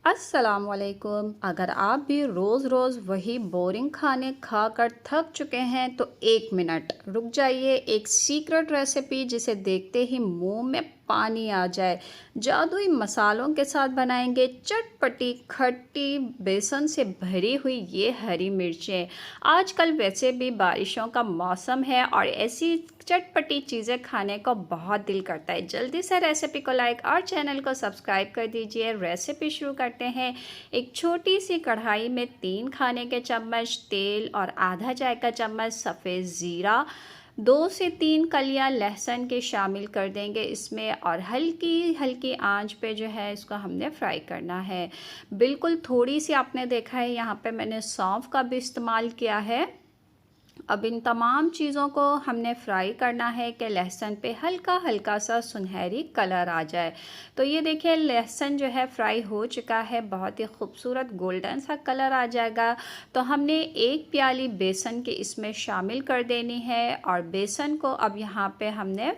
अस्सलामुअलैकुम। अगर आप भी रोज़ रोज़ वही बोरिंग खाने खाकर थक चुके हैं तो एक मिनट रुक जाइए। एक सीक्रेट रेसिपी जिसे देखते ही मुंह में पानी आ जाए, जादुई मसालों के साथ बनाएंगे चटपटी खट्टी बेसन से भरी हुई ये हरी मिर्चें। आजकल वैसे भी बारिशों का मौसम है और ऐसी चटपटी चीज़ें खाने को बहुत दिल करता है। जल्दी से रेसिपी को लाइक और चैनल को सब्सक्राइब कर दीजिए। रेसिपी शुरू करते हैं। एक छोटी सी कढ़ाई में 3 खाने के चम्मच तेल और आधा चाय का चम्मच सफ़ेद ज़ीरा, 2 से 3 कलियां लहसुन के शामिल कर देंगे इसमें, और हल्की हल्की आंच पे जो है इसको हमने फ्राई करना है। बिल्कुल थोड़ी सी आपने देखा है यहाँ पे मैंने सौंफ का भी इस्तेमाल किया है। अब इन तमाम चीज़ों को हमने फ्राई करना है कि लहसुन पे हल्का हल्का सा सुनहरी कलर आ जाए। तो ये देखिए लहसुन जो है फ्राई हो चुका है, बहुत ही खूबसूरत गोल्डन सा कलर आ जाएगा। तो हमने एक प्याली बेसन के इसमें शामिल कर देनी है और बेसन को अब यहाँ पे हमने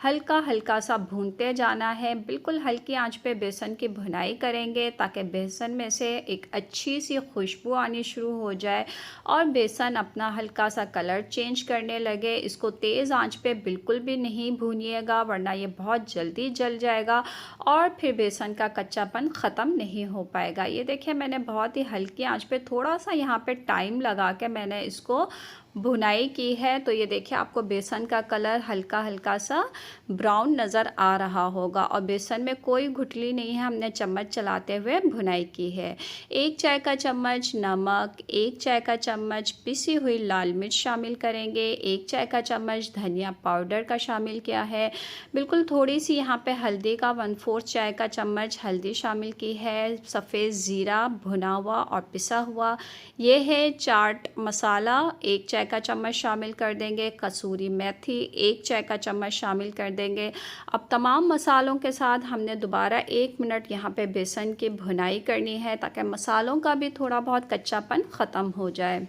हल्का हल्का सा भूनते जाना है। बिल्कुल हल्की आंच पे बेसन की भुनाई करेंगे ताकि बेसन में से एक अच्छी सी खुशबू आनी शुरू हो जाए और बेसन अपना हल्का सा कलर चेंज करने लगे। इसको तेज़ आंच पे बिल्कुल भी नहीं भूनिएगा वरना ये बहुत जल्दी जल जाएगा और फिर बेसन का कच्चापन ख़त्म नहीं हो पाएगा। ये देखिए मैंने बहुत ही हल्की आंच पे थोड़ा सा यहाँ पे टाइम लगा के मैंने इसको भुनाई की है। तो ये देखिए आपको बेसन का कलर हल्का हल्का सा ब्राउन नज़र आ रहा होगा और बेसन में कोई गुठली नहीं है, हमने चम्मच चलाते हुए भुनाई की है। 1 चाय का चम्मच नमक, 1 चाय का चम्मच पिसी हुई लाल मिर्च शामिल करेंगे, 1 चाय का चम्मच धनिया पाउडर का शामिल किया है। बिल्कुल थोड़ी सी यहाँ पे हल्दी का 1/4 चाय का चम्मच हल्दी शामिल की है। सफ़ेद ज़ीरा भुना हुआ और पिसा हुआ ये है। चाट मसाला 1 चाय का चम्मच शामिल कर देंगे। कसूरी मेथी 1 चाय का चम्मच शामिल कर देंगे। अब तमाम मसालों के साथ हमने दोबारा 1 मिनट यहाँ पे बेसन की भुनाई करनी है ताकि मसालों का भी थोड़ा बहुत कच्चापन ख़त्म हो जाए।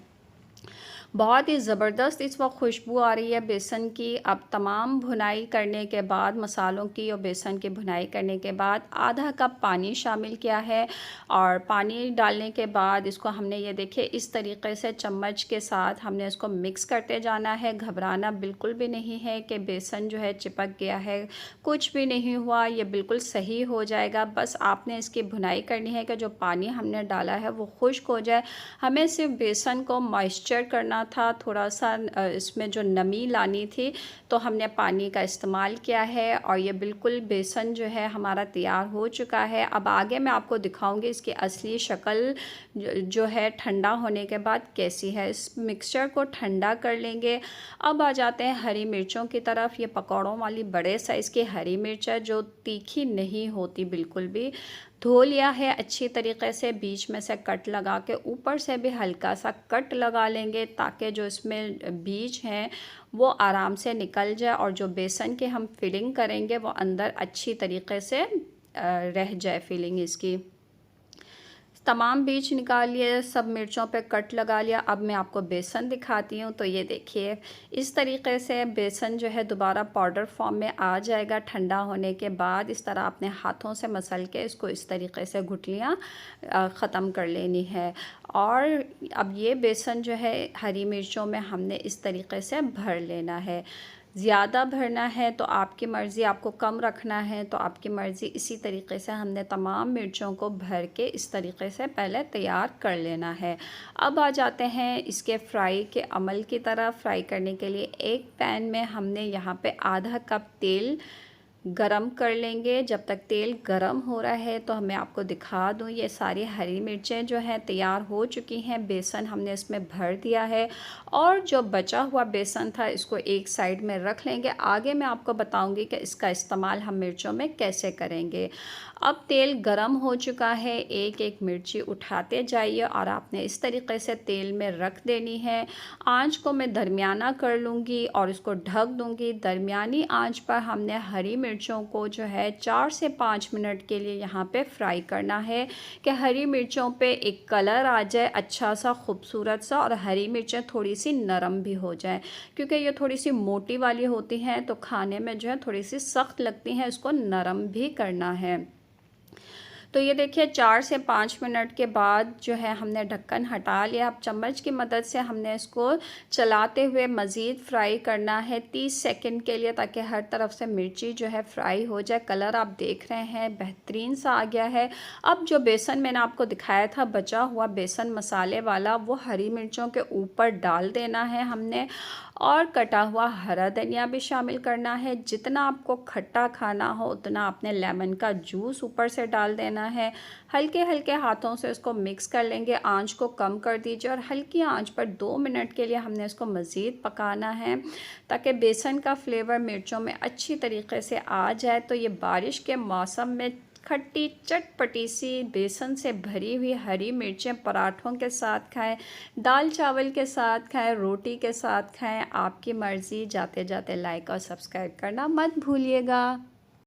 बहुत ही ज़बरदस्त इस वक्त खुशबू आ रही है बेसन की। अब तमाम भुनाई करने के बाद मसालों की और बेसन की भुनाई करने के बाद आधा कप पानी शामिल किया है और पानी डालने के बाद इसको हमने ये देखिए इस तरीके से चम्मच के साथ हमने इसको मिक्स करते जाना है। घबराना बिल्कुल भी नहीं है कि बेसन जो है चिपक गया है, कुछ भी नहीं हुआ, ये बिल्कुल सही हो जाएगा। बस आपने इसकी भुनाई करनी है कि जो पानी हमने डाला है वो खुश्क हो जाए। हमें सिर्फ बेसन को मॉइस्चर करना था, थोड़ा सा इसमें जो नमी लानी थी, तो हमने पानी का इस्तेमाल किया है और ये बिल्कुल बेसन जो है हमारा तैयार हो चुका है। अब आगे मैं आपको दिखाऊंगी इसकी असली शक्ल जो है ठंडा होने के बाद कैसी है। इस मिक्सचर को ठंडा कर लेंगे। अब आ जाते हैं हरी मिर्चों की तरफ। ये पकौड़ों वाली बड़े साइज़ की हरी मिर्च है जो तीखी नहीं होती बिल्कुल भी। धो लिया है अच्छी तरीके से, बीच में से कट लगा के ऊपर से भी हल्का सा कट लगा लेंगे ताकि जो इसमें बीज हैं वो आराम से निकल जाए और जो बेसन के हम फिलिंग करेंगे वो अंदर अच्छी तरीके से रह जाए फिलिंग इसकी। तमाम बीज निकाल लिए, सब मिर्चों पे कट लगा लिया। अब मैं आपको बेसन दिखाती हूँ। तो ये देखिए इस तरीके से बेसन जो है दोबारा पाउडर फॉर्म में आ जाएगा ठंडा होने के बाद। इस तरह अपने हाथों से मसल के इसको इस तरीके से गुठलियाँ ख़त्म कर लेनी है। और अब ये बेसन जो है हरी मिर्चों में हमने इस तरीके से भर लेना है। ज़्यादा भरना है तो आपकी मर्ज़ी, आपको कम रखना है तो आपकी मर्ज़ी। इसी तरीके से हमने तमाम मिर्चों को भर के इस तरीके से पहले तैयार कर लेना है। अब आ जाते हैं इसके फ्राई के अमल की तरफ। फ्राई करने के लिए एक पैन में हमने यहाँ पे आधा कप तेल गरम कर लेंगे। जब तक तेल गरम हो रहा है तो मैं आपको दिखा दूं, ये सारी हरी मिर्चें जो हैं तैयार हो चुकी हैं। बेसन हमने इसमें भर दिया है और जो बचा हुआ बेसन था इसको एक साइड में रख लेंगे। आगे मैं आपको बताऊंगी कि इसका इस्तेमाल हम मिर्चों में कैसे करेंगे। अब तेल गरम हो चुका है, एक एक मिर्ची उठाते जाइए और आपने इस तरीके से तेल में रख देनी है। आंच को मैं दरमियाना कर लूँगी और इसको ढक दूँगी। दरमियानी आंच पर हमने हरी मिर्चों को जो है 4 से 5 मिनट के लिए यहाँ पे फ्राई करना है कि हरी मिर्चों पे एक कलर आ जाए अच्छा सा खूबसूरत सा, और हरी मिर्चें थोड़ी सी नरम भी हो जाए क्योंकि ये थोड़ी सी मोटी वाली होती हैं तो खाने में जो है थोड़ी सी सख्त लगती हैं, इसको नरम भी करना है। तो ये देखिए 4 से 5 मिनट के बाद जो है हमने ढक्कन हटा लिया। अब चम्मच की मदद से हमने इसको चलाते हुए मज़ीद फ्राई करना है 30 सेकंड के लिए, ताकि हर तरफ से मिर्ची जो है फ्राई हो जाए। कलर आप देख रहे हैं बेहतरीन सा आ गया है। अब जो बेसन मैंने आपको दिखाया था बचा हुआ बेसन मसाले वाला, वो हरी मिर्चों के ऊपर डाल देना है हमने, और कटा हुआ हरा धनिया भी शामिल करना है। जितना आपको खट्टा खाना हो उतना आपने लेमन का जूस ऊपर से डाल देना है। हल्के हल्के हाथों से इसको मिक्स कर लेंगे। आंच को कम कर दीजिए और हल्की आंच पर 2 मिनट के लिए हमने इसको मज़ीद पकाना है, ताकि बेसन का फ्लेवर मिर्चों में अच्छी तरीके से आ जाए। तो ये बारिश के मौसम में खट्टी चटपटी सी बेसन से भरी हुई हरी मिर्चें पराठों के साथ खाएं, दाल चावल के साथ खाएं, रोटी के साथ खाएं, आपकी मर्ज़ी। जाते जाते लाइक और सब्सक्राइब करना मत भूलिएगा।